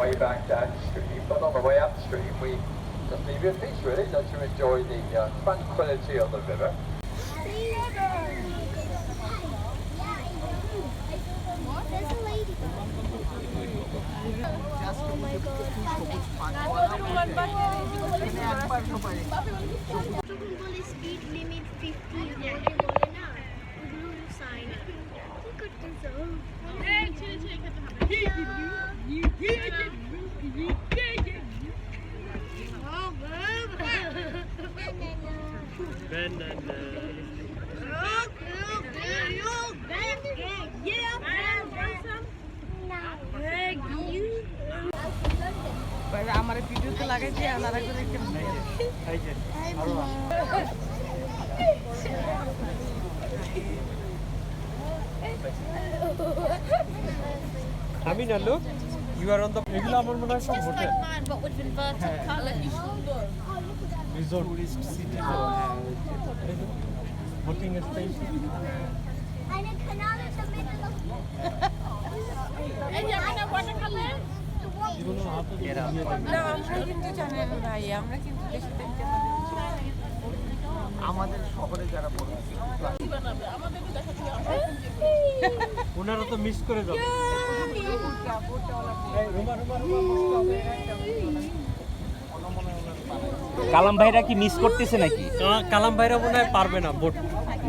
way back downstream, but on the way upstream we just leave you in peace really, let you enjoy the tranquility of the river. Speed limit 50 sign. আমার ভিডিওতে লাগাইছে আনারা করে আমি না লোক you R on the এগুলো আমার মনে হয় সব hotel resort tourist city boating station আমাদের শহরে যারা ওনারা তো মিস করে যাবে কালাম ভাইরা কি মিস করতেছে নাকি? কালাম ভাইরা মনে হয় পারবে না বোট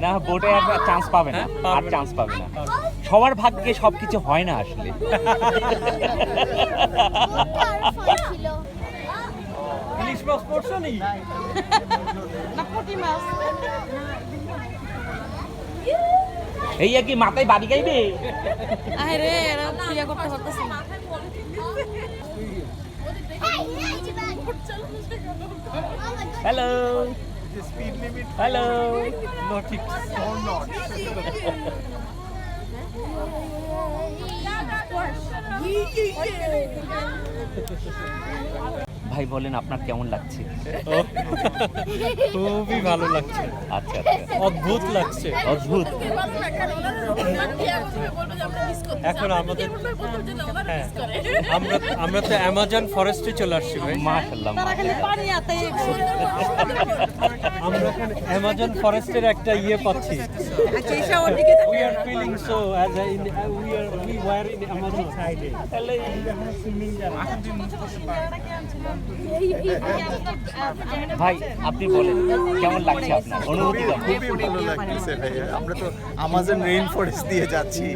না, বোটে আর চান্স পাবে না, আর চান্স পাবে না। সবার ভাগ্যে সবকিছু হয় না আসলে। ইলিশ মাছ পড়ছো নি? না পুঁটি মাছ এই কি মাথায় বাড়ি গাইবে? আরে এরা ক্রিয়া করতে পারতেছে না। Hello hello not it or not. ভাই বলেন আপনার কেমন লাগছে? খুবই ভালো লাগছে, আচ্ছা আচ্ছা, অদ্ভুত লাগছে, অদ্ভুত। এখন আমাদের আমরা তো অ্যামাজন ফরেস্টে চলে আসছি ভাই। মাশাআল্লাহ তারা খালি পানি আতে আমরা এখন অ্যামাজন ফরেস্টের একটা ইয়ে পাচ্ছি। আচ্ছা এসা ওদিকে We are feeling so as we were in Amazon side. ভাই আপনি বলেন কেমন লাগছে আপনার অনুভূতি? খুবই ভালো লাগতেছে ভাই, আমরা তো আমাজন রেইন ফরেস্ট দিয়ে যাচ্ছি।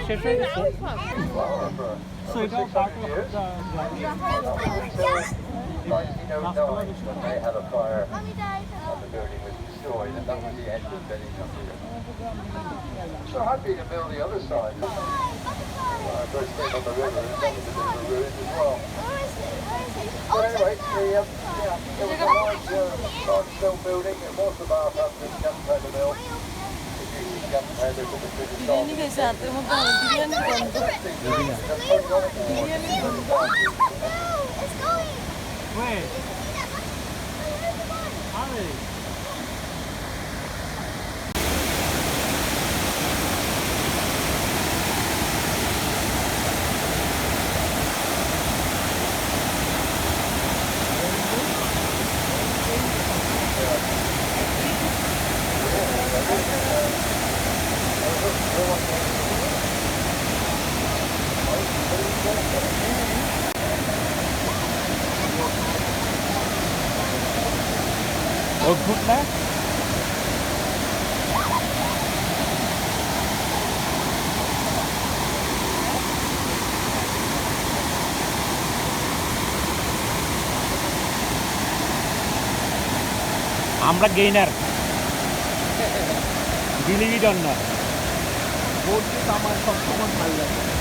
শেষ হয়ে গেছে। So it's all part of the When they had a fire and the building was destroyed, and that was the end of Benny Computer. So happy to build the other side. When I first came on the river, and that was a bit of a ruin as well. But anyway, it was a large stone building, and most of our houses gunpowder mill. Gunpowder from the biggest biryani খেয়েছে হাতের মধ্যে বিরিয়ানি গন্ধ Where? Are they? অদ্ভুত না? আমরা gainer, believe it or not. Boat আমার সবসময় ভালো লাগে।